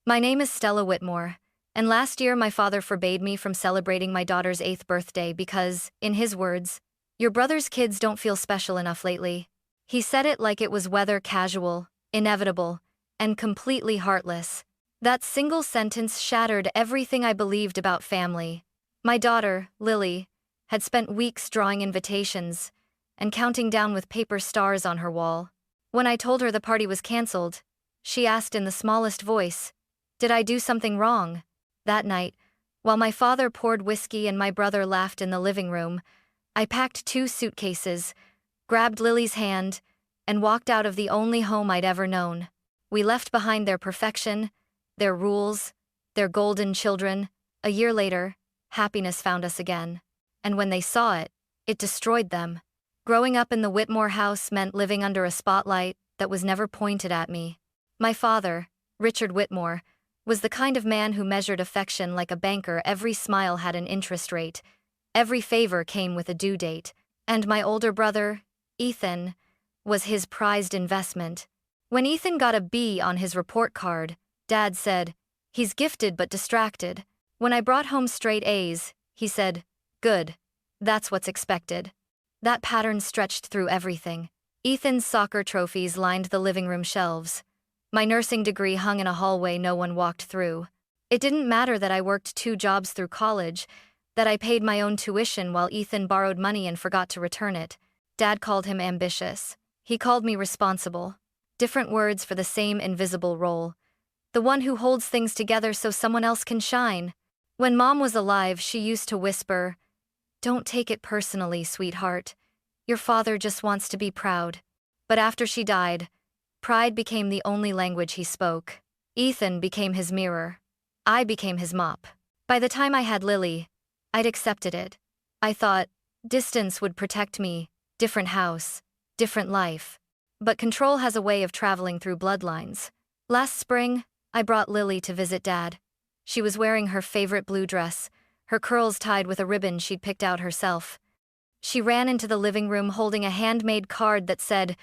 My name is Stella Whitmore, and last year my father forbade me from celebrating my daughter's 8th birthday because, in his words, your brother's kids don't feel special enough lately. He said it like it was weather casual, inevitable, and completely heartless. That single sentence shattered everything I believed about family. My daughter, Lily, had spent weeks drawing invitations and counting down with paper stars on her wall. When I told her the party was canceled, she asked in the smallest voice, "Did I do something wrong?" That night, while my father poured whiskey and my brother laughed in the living room, I packed 2 suitcases, grabbed Lily's hand, and walked out of the only home I'd ever known. We left behind their perfection, their rules, their golden children. A year later, happiness found us again. And when they saw it, it destroyed them. Growing up in the Whitmore house meant living under a spotlight that was never pointed at me. My father, Richard Whitmore, was the kind of man who measured affection like a banker. Every smile had an interest rate. Every favor came with a due date. And my older brother, Ethan, was his prized investment. When Ethan got a B on his report card, Dad said, "He's gifted but distracted." When I brought home straight A's, he said, "Good. That's what's expected." That pattern stretched through everything. Ethan's soccer trophies lined the living room shelves. My nursing degree hung in a hallway no one walked through. It didn't matter that I worked 2 jobs through college, that I paid my own tuition while Ethan borrowed money and forgot to return it. Dad called him ambitious. He called me responsible. Different words for the same invisible role. The one who holds things together so someone else can shine. When Mom was alive, she used to whisper, "Don't take it personally, sweetheart. Your father just wants to be proud." But after she died, pride became the only language he spoke. Ethan became his mirror. I became his mop. By the time I had Lily, I'd accepted it. I thought, distance would protect me, different house, different life. But control has a way of traveling through bloodlines. Last spring, I brought Lily to visit Dad. She was wearing her favorite blue dress, her curls tied with a ribbon she'd picked out herself. She ran into the living room holding a handmade card that said,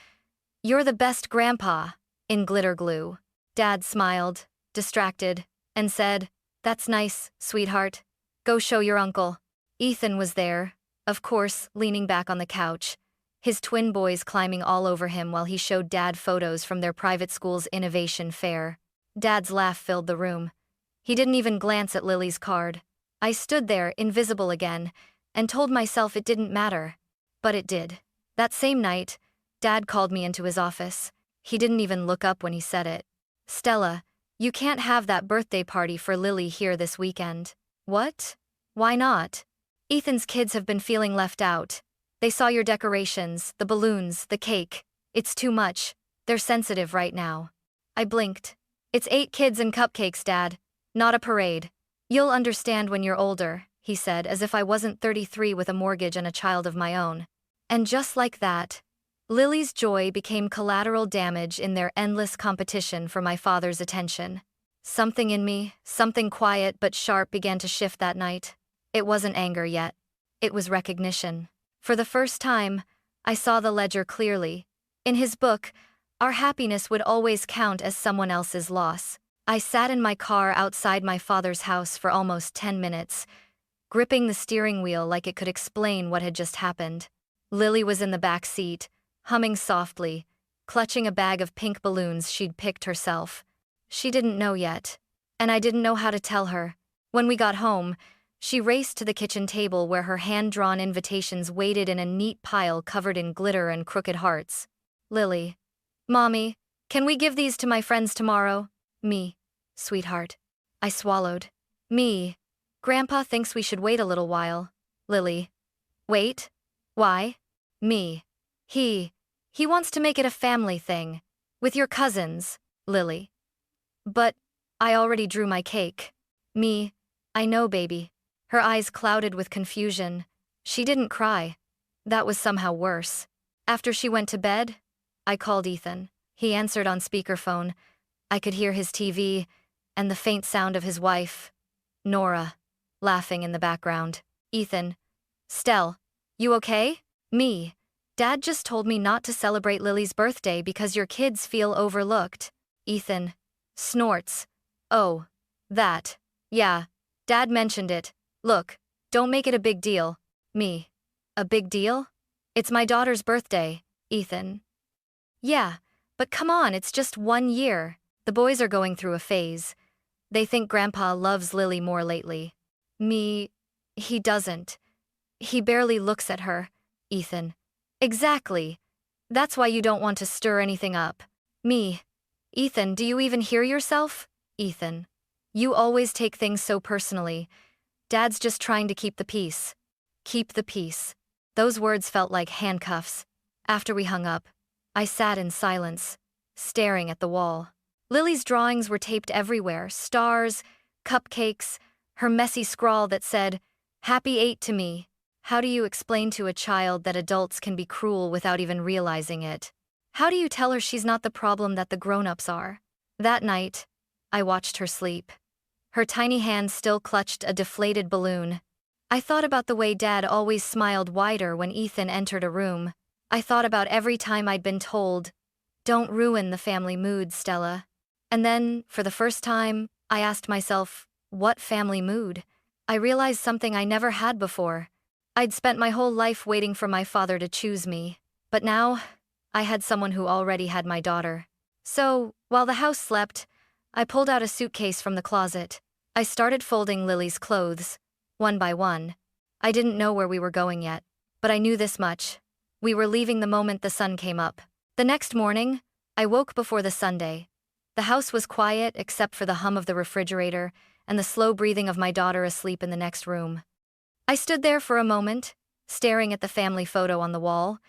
"You're the best grandpa," in glitter glue. Dad smiled, distracted, and said, "That's nice, sweetheart. Go show your uncle." Ethan was there, of course, leaning back on the couch, his twin boys climbing all over him while he showed Dad photos from their private school's innovation fair. Dad's laugh filled the room. He didn't even glance at Lily's card. I stood there, invisible again, and told myself it didn't matter. But it did. That same night, Dad called me into his office. He didn't even look up when he said it. "Stella, you can't have that birthday party for Lily here this weekend." "What? Why not?" "Ethan's kids have been feeling left out. They saw your decorations, the balloons, the cake. It's too much. They're sensitive right now." I blinked. "It's 8 kids and cupcakes, Dad. Not a parade. You'll understand when you're older," he said, as if I wasn't 33 with a mortgage and a child of my own. And just like that, Lily's joy became collateral damage in their endless competition for my father's attention. Something in me, something quiet but sharp, began to shift that night. It wasn't anger yet. It was recognition. For the first time, I saw the ledger clearly. In his book, our happiness would always count as someone else's loss. I sat in my car outside my father's house for almost 10 minutes, gripping the steering wheel like it could explain what had just happened. Lily was in the back seat, humming softly, clutching a bag of pink balloons she'd picked herself. She didn't know yet, and I didn't know how to tell her. When we got home, she raced to the kitchen table where her hand-drawn invitations waited in a neat pile covered in glitter and crooked hearts. "Lily. Mommy, can we give these to my friends tomorrow?" "Me, sweetheart." I swallowed. "Me. Grandpa thinks we should wait a little while." Lily. "Wait? Why?" "Me. He wants to make it a family thing. With your cousins." Lily. "But I already drew my cake." "Me. I know, baby." Her eyes clouded with confusion. She didn't cry. That was somehow worse. After she went to bed, I called Ethan. He answered on speakerphone. I could hear his TV and the faint sound of his wife, Nora, laughing in the background. "Ethan. Stell. You okay?" "Me. Dad just told me not to celebrate Lily's birthday because your kids feel overlooked." Ethan snorts. Oh, that. Yeah, Dad mentioned it. Look, don't make it a big deal. Me. A big deal? It's my daughter's birthday, Ethan. Yeah, but come on, it's just 1 year. The boys are going through a phase. They think Grandpa loves Lily more lately. Me, he doesn't. He barely looks at her, Ethan. Exactly. That's why you don't want to stir anything up. Me. Ethan, do you even hear yourself? Ethan. You always take things so personally. Dad's just trying to keep the peace. Keep the peace. Those words felt like handcuffs. After we hung up, I sat in silence, staring at the wall. Lily's drawings were taped everywhere, stars, cupcakes, her messy scrawl that said, "Happy 8 to me." How do you explain to a child that adults can be cruel without even realizing it? How do you tell her she's not the problem that the grown-ups are? That night, I watched her sleep. Her tiny hand still clutched a deflated balloon. I thought about the way Dad always smiled wider when Ethan entered a room. I thought about every time I'd been told, "Don't ruin the family mood, Stella." And then, for the first time, I asked myself, what family mood? I realized something I never had before. I'd spent my whole life waiting for my father to choose me. But now, I had someone who already had my daughter. So, while the house slept, I pulled out a suitcase from the closet. I started folding Lily's clothes, one by one. I didn't know where we were going yet, but I knew this much. We were leaving the moment the sun came up. The next morning, I woke before the Sunday. The house was quiet except for the hum of the refrigerator and the slow breathing of my daughter asleep in the next room. I stood there for a moment, staring at the family photo on the wall.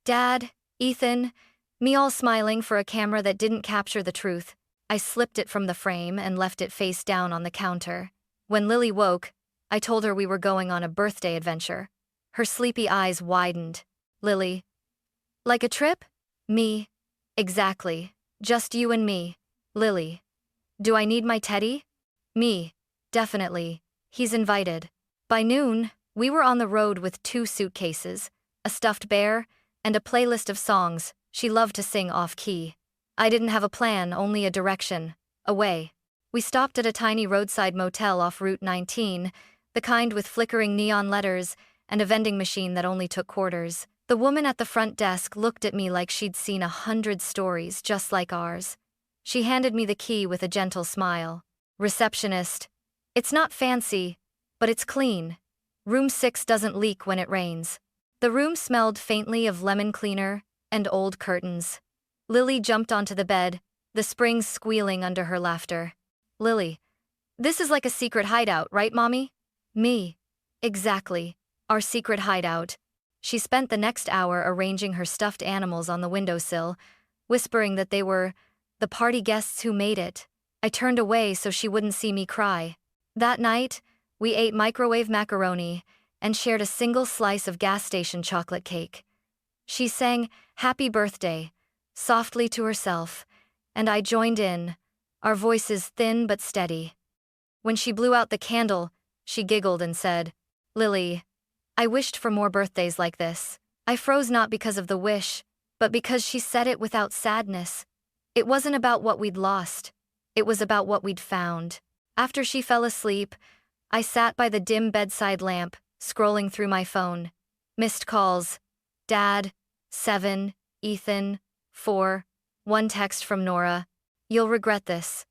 Dad, Ethan, me all smiling for a camera that didn't capture the truth. I slipped it from the frame and left it face down on the counter. When Lily woke, I told her we were going on a birthday adventure. Her sleepy eyes widened. Lily. Like a trip? Me. Exactly. Just you and me. Lily. Do I need my teddy? Me. Definitely. He's invited. By noon, we were on the road with 2 suitcases, a stuffed bear, and a playlist of songs she loved to sing off-key. I didn't have a plan, only a direction. Away. We stopped at a tiny roadside motel off Route 19, the kind with flickering neon letters and a vending machine that only took quarters. The woman at the front desk looked at me like she'd seen 100 stories just like ours. She handed me the key with a gentle smile. Receptionist. It's not fancy, but it's clean. Room 6 doesn't leak when it rains. The room smelled faintly of lemon cleaner and old curtains. Lily jumped onto the bed, the springs squealing under her laughter. Lily. This is like a secret hideout, right, Mommy? Me. Exactly. Our secret hideout. She spent the next hour arranging her stuffed animals on the windowsill, whispering that they were the party guests who made it. I turned away so she wouldn't see me cry. That night, we ate microwave macaroni and shared a single slice of gas station chocolate cake. She sang "Happy Birthday" softly to herself, and I joined in, our voices thin but steady. When she blew out the candle, she giggled and said, "Lily, I wished for more birthdays like this." I froze not because of the wish, but because she said it without sadness. It wasn't about what we'd lost. It was about what we'd found. After she fell asleep, I sat by the dim bedside lamp, scrolling through my phone. Missed calls. Dad, 7, Ethan, 4, one text from Nora. You'll regret this.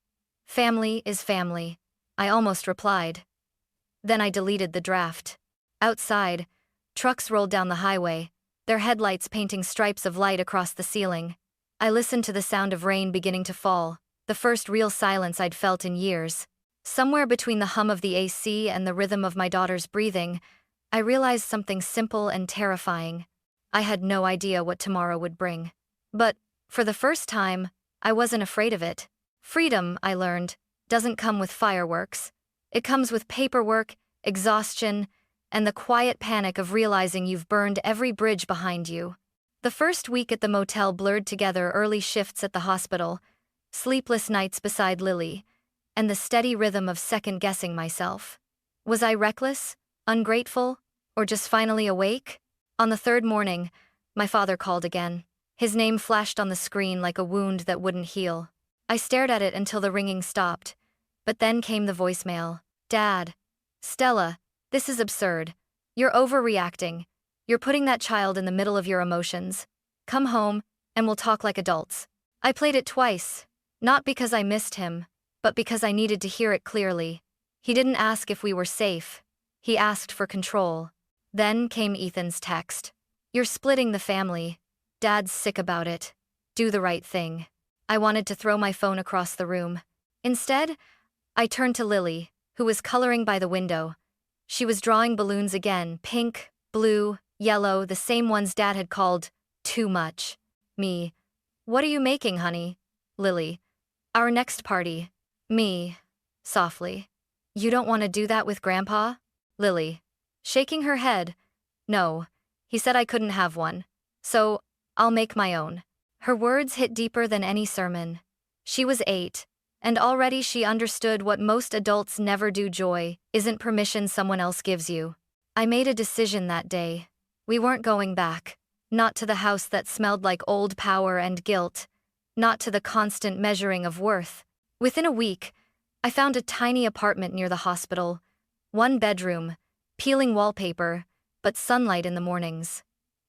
Family is family. I almost replied. Then I deleted the draft. Outside, trucks rolled down the highway, their headlights painting stripes of light across the ceiling. I listened to the sound of rain beginning to fall, the first real silence I'd felt in years. Somewhere between the hum of the AC and the rhythm of my daughter's breathing, I realized something simple and terrifying. I had no idea what tomorrow would bring. But, for the first time, I wasn't afraid of it. Freedom, I learned, doesn't come with fireworks. It comes with paperwork, exhaustion, and the quiet panic of realizing you've burned every bridge behind you. The first week at the motel blurred together early shifts at the hospital, sleepless nights beside Lily, and the steady rhythm of second-guessing myself. Was I reckless, ungrateful, or just finally awake? On the 3rd morning, my father called again. His name flashed on the screen like a wound that wouldn't heal. I stared at it until the ringing stopped, But then came the voicemail. Dad. Stella, this is absurd. You're overreacting. You're putting that child in the middle of your emotions. Come home, and we'll talk like adults. I played it twice. Not because I missed him, but because I needed to hear it clearly. He didn't ask if we were safe. He asked for control. Then came Ethan's text. You're splitting the family. Dad's sick about it. Do the right thing. I wanted to throw my phone across the room. Instead, I turned to Lily, who was coloring by the window. She was drawing balloons again, pink, blue, yellow, the same ones Dad had called too much. Me. What are you making, honey? Lily. Our next party. Me. Softly. You don't want to do that with Grandpa? Lily. Shaking her head. No. He said I couldn't have one. So, I'll make my own. Her words hit deeper than any sermon. She was 8, and already she understood what most adults never do. Joy isn't permission someone else gives you. I made a decision that day. We weren't going back. Not to the house that smelled like old power and guilt. Not to the constant measuring of worth. Within a week, I found a tiny apartment near the hospital. 1 bedroom, peeling wallpaper, but sunlight in the mornings.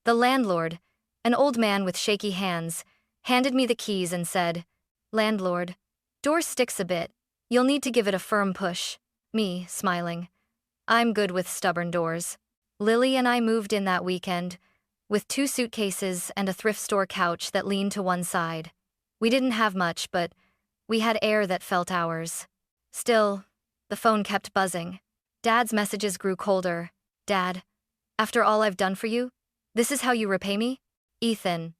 The landlord, an old man with shaky hands, handed me the keys and said, Landlord, door sticks a bit. You'll need to give it a firm push. Me, smiling. I'm good with stubborn doors. Lily and I moved in that weekend, with 2 suitcases and a thrift store couch that leaned to one side. We didn't have much, but we had air that felt ours. Still, the phone kept buzzing. Dad's messages grew colder. Dad, after all I've done for you, this is how you repay me? Ethan,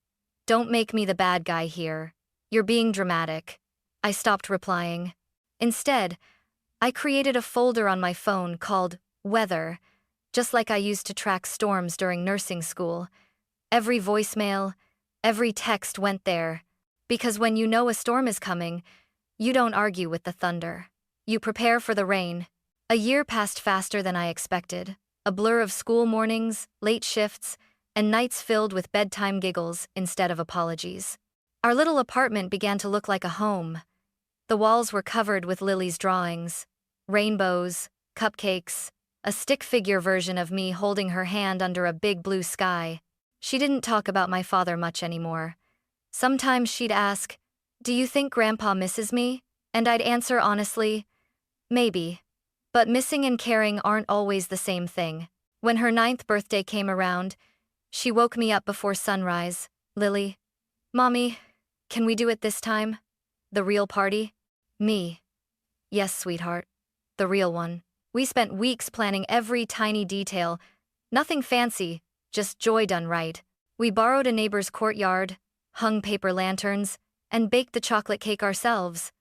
don't make me the bad guy here. You're being dramatic. I stopped replying. Instead, I created a folder on my phone called Weather, just like I used to track storms during nursing school. Every voicemail, every text went there. Because when you know a storm is coming, you don't argue with the thunder. You prepare for the rain. A year passed faster than I expected. A blur of school mornings, late shifts, and nights filled with bedtime giggles instead of apologies. Our little apartment began to look like a home. The walls were covered with Lily's drawings, rainbows, cupcakes, a stick figure version of me holding her hand under a big blue sky. She didn't talk about my father much anymore. Sometimes she'd ask, Do you think Grandpa misses me? And I'd answer honestly, maybe. But missing and caring aren't always the same thing. When her 9th birthday came around, she woke me up before sunrise. Lily, Mommy, can we do it this time? The real party? Me. Yes, sweetheart. The real one. We spent weeks planning every tiny detail. Nothing fancy, just joy done right. We borrowed a neighbor's courtyard, hung paper lanterns, and baked the chocolate cake ourselves.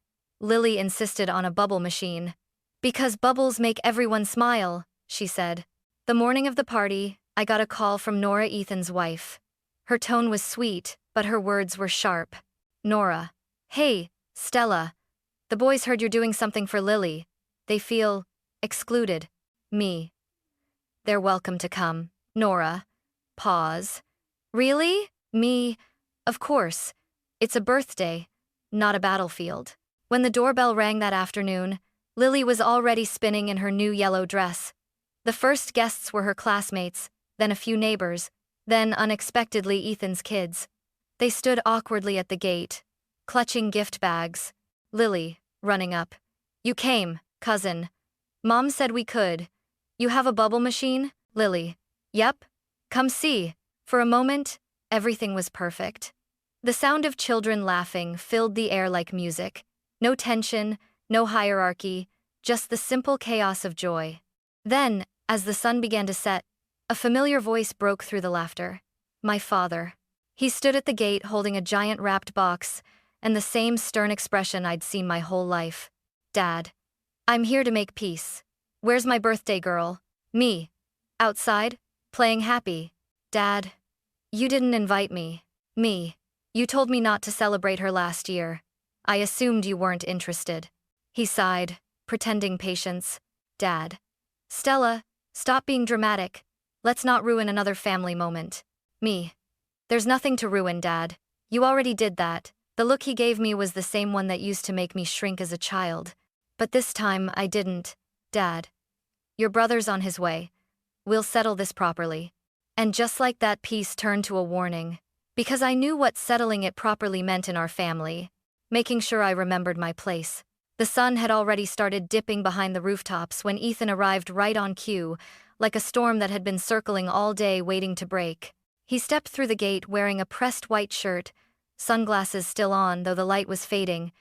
Lily insisted on a bubble machine. Because bubbles make everyone smile, she said. The morning of the party, I got a call from Nora, Ethan's wife. Her tone was sweet, but her words were sharp. Nora. Hey, Stella. The boys heard you're doing something for Lily. They feel excluded. Me. They're welcome to come. Nora. Pause. Really? Me. Of course. It's a birthday, not a battlefield. When the doorbell rang that afternoon, Lily was already spinning in her new yellow dress. The first guests were her classmates, then a few neighbors, then unexpectedly Ethan's kids. They stood awkwardly at the gate, clutching gift bags. Lily, running up. You came, cousin. Mom said we could. You have a bubble machine? Lily. Yep. Come see. For a moment, everything was perfect. The sound of children laughing filled the air like music. No tension, no hierarchy, just the simple chaos of joy. Then, as the sun began to set, a familiar voice broke through the laughter. My father. He stood at the gate holding a giant wrapped box and the same stern expression I'd seen my whole life. Dad. I'm here to make peace. Where's my birthday girl? Me. Outside, playing happy. Dad. You didn't invite me. Me. You told me not to celebrate her last year. I assumed you weren't interested. He sighed, pretending patience. Dad. Stella, stop being dramatic. Let's not ruin another family moment. Me. There's nothing to ruin, Dad. You already did that. The look he gave me was the same one that used to make me shrink as a child. But this time I didn't. Dad. Your brother's on his way. We'll settle this properly. And just like that, peace turned to a warning. Because I knew what settling it properly meant in our family. Making sure I remembered my place. The sun had already started dipping behind the rooftops when Ethan arrived right on cue, like a storm that had been circling all day waiting to break. He stepped through the gate wearing a pressed white shirt, sunglasses still on though the light was fading,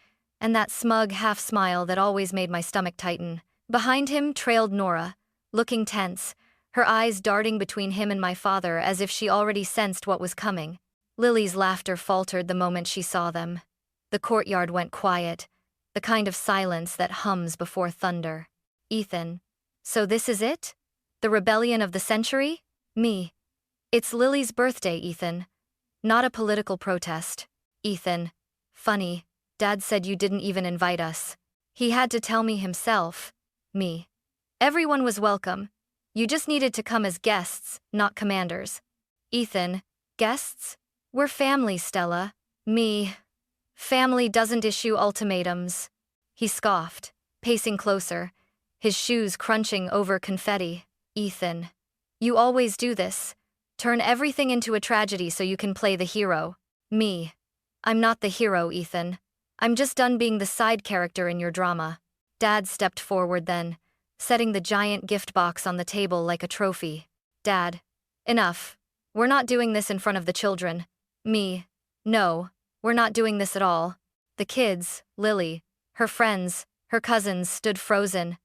and that smug half-smile that always made my stomach tighten. Behind him trailed Nora, looking tense, her eyes darting between him and my father as if she already sensed what was coming. Lily's laughter faltered the moment she saw them. The courtyard went quiet, the kind of silence that hums before thunder. Ethan. So this is it? The rebellion of the century? Me. It's Lily's birthday, Ethan. Not a political protest. Ethan. Funny, Dad said you didn't even invite us. He had to tell me himself. Me. Everyone was welcome. You just needed to come as guests, not commanders. Ethan. Guests? We're family, Stella. Me. Family doesn't issue ultimatums. He scoffed, pacing closer, his shoes crunching over confetti. Ethan. You always do this. Turn everything into a tragedy so you can play the hero. Me. I'm not the hero, Ethan. I'm just done being the side character in your drama. Dad stepped forward then, setting the giant gift box on the table like a trophy. Dad. Enough. We're not doing this in front of the children. Me. No. We're not doing this at all. The kids, Lily, her friends, her cousins stood frozen.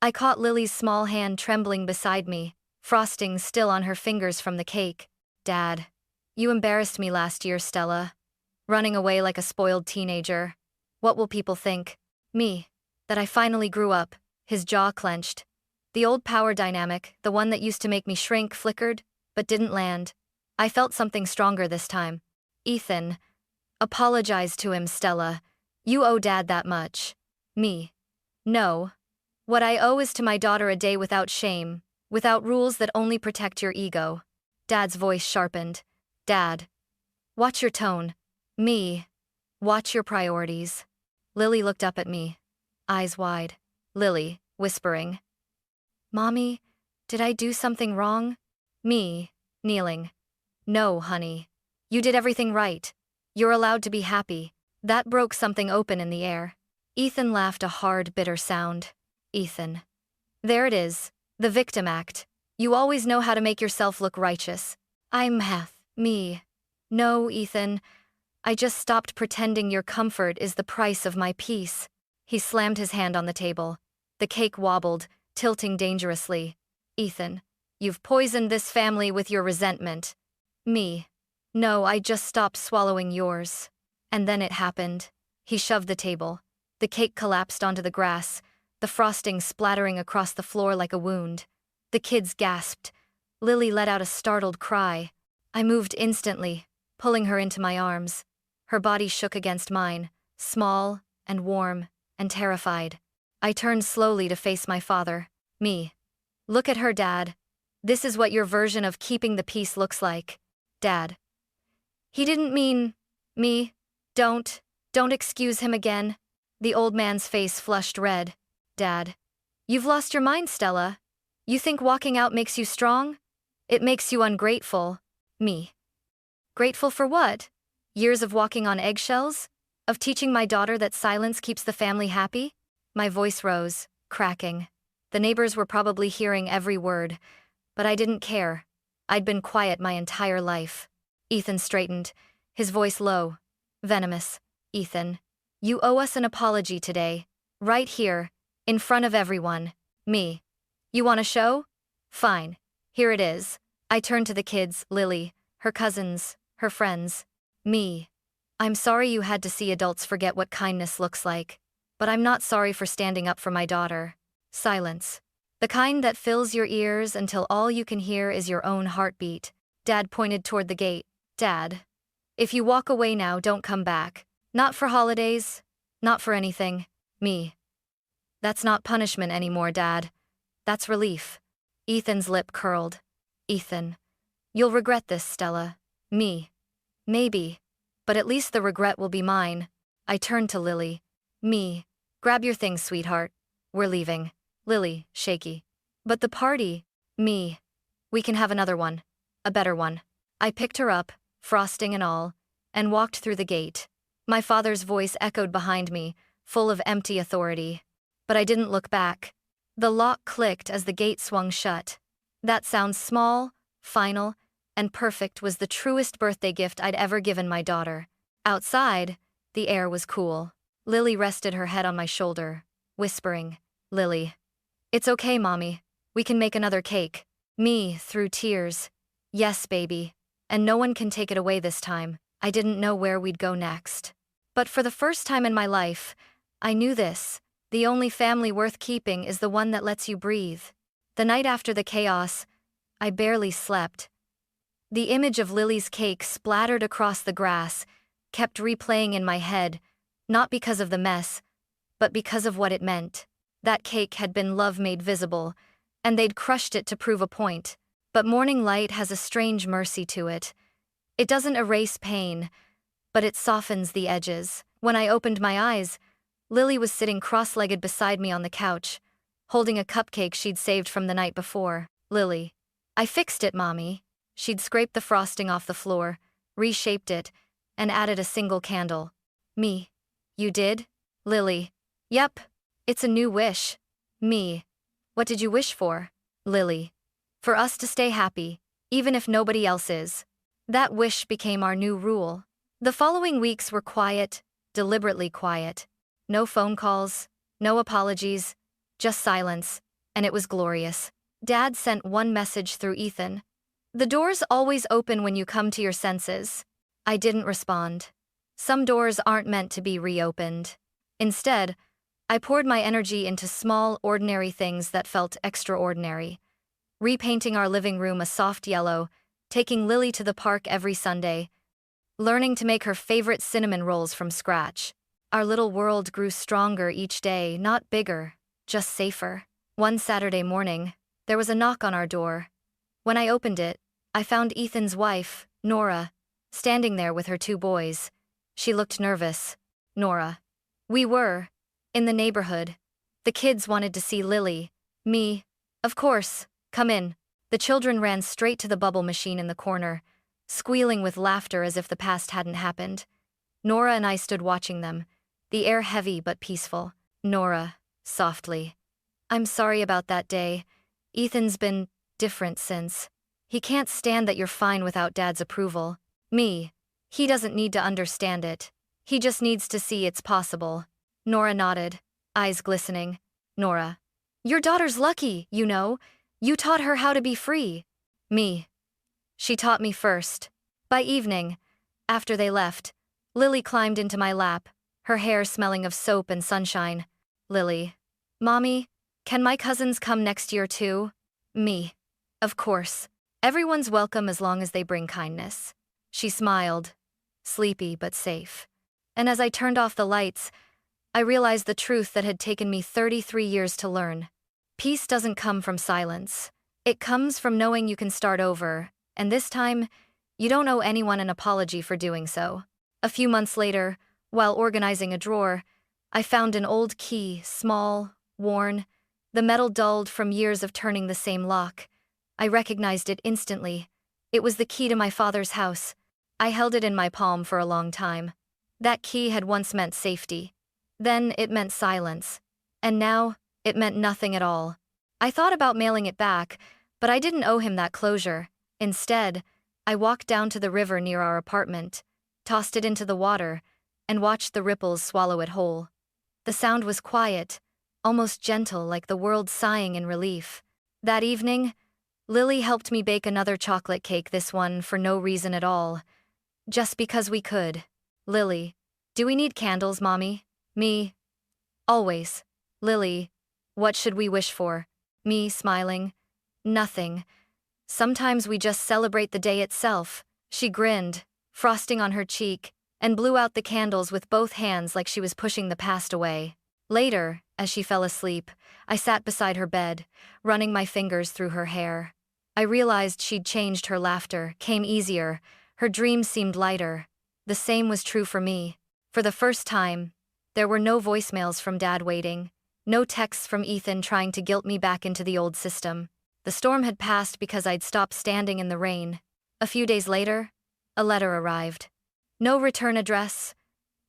I caught Lily's small hand trembling beside me, frosting still on her fingers from the cake. Dad. You embarrassed me last year, Stella. Running away like a spoiled teenager. What will people think? Me. That I finally grew up. His jaw clenched. The old power dynamic, the one that used to make me shrink, flickered, but didn't land. I felt something stronger this time. Ethan. Apologize to him, Stella. You owe Dad that much. Me. No. What I owe is to my daughter a day without shame, without rules that only protect your ego. Dad's voice sharpened. Dad. Watch your tone. Me. Watch your priorities. Lily looked up at me, eyes wide. Lily, whispering. Mommy, did I do something wrong? Me, kneeling. No, honey. You did everything right. You're allowed to be happy. That broke something open in the air. Ethan laughed a hard, bitter sound. Ethan. There it is. The victim act. You always know how to make yourself look righteous. I'm me. No, Ethan. I just stopped pretending your comfort is the price of my peace. He slammed his hand on the table. The cake wobbled, tilting dangerously. Ethan. You've poisoned this family with your resentment. Me. No, I just stopped swallowing yours. And then it happened. He shoved the table. The cake collapsed onto the grass, the frosting splattering across the floor like a wound. The kids gasped. Lily let out a startled cry. I moved instantly, pulling her into my arms. Her body shook against mine, small and warm and terrified. I turned slowly to face my father. Me. Look at her, Dad. This is what your version of keeping the peace looks like. Dad. He didn't mean me. Don't excuse him again. The old man's face flushed red. Dad. You've lost your mind, Stella. You think walking out makes you strong? It makes you ungrateful. Me. Grateful for what? Years of walking on eggshells? Of teaching my daughter that silence keeps the family happy? My voice rose, cracking. The neighbors were probably hearing every word, but I didn't care. I'd been quiet my entire life. Ethan straightened, his voice low, venomous. Ethan. You owe us an apology today. Right here, in front of everyone. Me. You want a show? Fine. Here it is. I turned to the kids, Lily, her cousins, her friends. Me. I'm sorry you had to see adults forget what kindness looks like. But I'm not sorry for standing up for my daughter. Silence. The kind that fills your ears until all you can hear is your own heartbeat. Dad pointed toward the gate. Dad. If you walk away now, don't come back. Not for holidays. Not for anything. Me. That's not punishment anymore, Dad. That's relief. Ethan's lip curled. Ethan. You'll regret this, Stella. Me. Maybe. But at least the regret will be mine. I turned to Lily. Me. Grab your things, sweetheart. we're leaving. Lily, shaky. But the party, me. We can have another one. A better one. I picked her up, frosting and all, and walked through the gate. My father's voice echoed behind me, full of empty authority. But I didn't look back. The lock clicked as the gate swung shut. That sound small, final, and perfect was the truest birthday gift I'd ever given my daughter. Outside, the air was cool. Lily rested her head on my shoulder, whispering, Lily. It's okay, Mommy. We can make another cake. Me, through tears. Yes, baby. And no one can take it away this time. I didn't know where we'd go next. But for the first time in my life, I knew this. The only family worth keeping is the one that lets you breathe. The night after the chaos, I barely slept. The image of Lily's cake splattered across the grass kept replaying in my head, not because of the mess, but because of what it meant. That cake had been love made visible, and they'd crushed it to prove a point. But morning light has a strange mercy to it. It doesn't erase pain, but it softens the edges. When I opened my eyes, Lily was sitting cross-legged beside me on the couch, holding a cupcake she'd saved from the night before. Lily. I fixed it, Mommy. She'd scraped the frosting off the floor, reshaped it, and added a single candle. Me. You did? Lily. Yep. It's a new wish. Me. What did you wish for? Lily. For us to stay happy, even if nobody else is. That wish became our new rule. The following weeks were quiet, deliberately quiet. No phone calls, no apologies, just silence, and it was glorious. Dad sent one message through Ethan. The door's always open when you come to your senses. I didn't respond. Some doors aren't meant to be reopened. Instead, I poured my energy into small, ordinary things that felt extraordinary. Repainting our living room a soft yellow, taking Lily to the park every Sunday, learning to make her favorite cinnamon rolls from scratch. Our little world grew stronger each day, not bigger, just safer. One Saturday morning, there was a knock on our door. When I opened it, I found Ethan's wife, Nora, standing there with her 2 boys. She looked nervous. Nora. We were, in the neighborhood. The kids wanted to see Lily. Me. Of course, come in. The children ran straight to the bubble machine in the corner, squealing with laughter as if the past hadn't happened. Nora and I stood watching them, the air heavy but peaceful. Nora, softly. I'm sorry about that day. Ethan's been different since. He can't stand that you're fine without Dad's approval. Me. He doesn't need to understand it. He just needs to see it's possible. Nora nodded, eyes glistening. Nora. Your daughter's lucky, you know. You taught her how to be free. Me. She taught me first. By evening, after they left, Lily climbed into my lap, her hair smelling of soap and sunshine. Lily. Mommy, can my cousins come next year too? Me. Of course. Everyone's welcome as long as they bring kindness. She smiled, sleepy but safe. And as I turned off the lights, I realized the truth that had taken me 33 years to learn. Peace doesn't come from silence. It comes from knowing you can start over, and this time, you don't owe anyone an apology for doing so. A few months later, while organizing a drawer, I found an old key, small, worn, the metal dulled from years of turning the same lock. I recognized it instantly. It was the key to my father's house. I held it in my palm for a long time. That key had once meant safety. Then it meant silence. And now, it meant nothing at all. I thought about mailing it back, but I didn't owe him that closure. Instead, I walked down to the river near our apartment, tossed it into the water, and watched the ripples swallow it whole. The sound was quiet, almost gentle, like the world sighing in relief. That evening, Lily helped me bake another chocolate cake, this one for no reason at all. Just because we could. Lily. Do we need candles, Mommy? Me. Always. Lily. What should we wish for? Me, smiling. Nothing. Sometimes we just celebrate the day itself. She grinned, frosting on her cheek, and blew out the candles with both hands like she was pushing the past away. Later, as she fell asleep, I sat beside her bed, running my fingers through her hair. I realized she'd changed. Her laughter came easier, her dreams seemed lighter. The same was true for me. For the first time, there were no voicemails from Dad waiting. No texts from Ethan trying to guilt me back into the old system. The storm had passed because I'd stopped standing in the rain. A few days later, a letter arrived. No return address,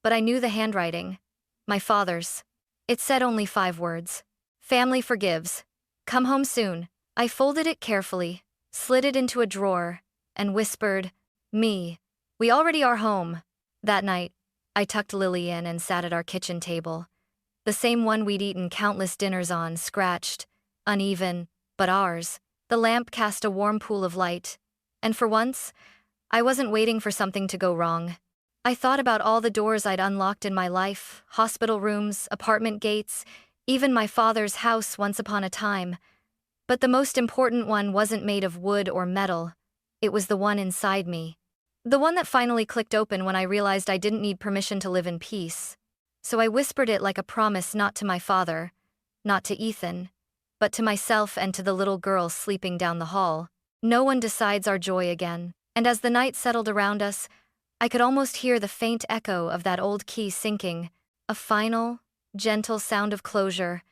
but I knew the handwriting. My father's. It said only 5 words. Family forgives. Come home soon. I folded it carefully, slid it into a drawer, and whispered, "Me. We already are home." That night, I tucked Lily in and sat at our kitchen table. The same one we'd eaten countless dinners on, scratched, uneven, but ours. The lamp cast a warm pool of light, and for once, I wasn't waiting for something to go wrong. I thought about all the doors I'd unlocked in my life, hospital rooms, apartment gates, even my father's house once upon a time. But the most important one wasn't made of wood or metal. It was the one inside me. The one that finally clicked open when I realized I didn't need permission to live in peace. So I whispered it like a promise, not to my father, not to Ethan, but to myself and to the little girl sleeping down the hall. No one decides our joy again. And as the night settled around us, I could almost hear the faint echo of that old key sinking, a final, gentle sound of closure,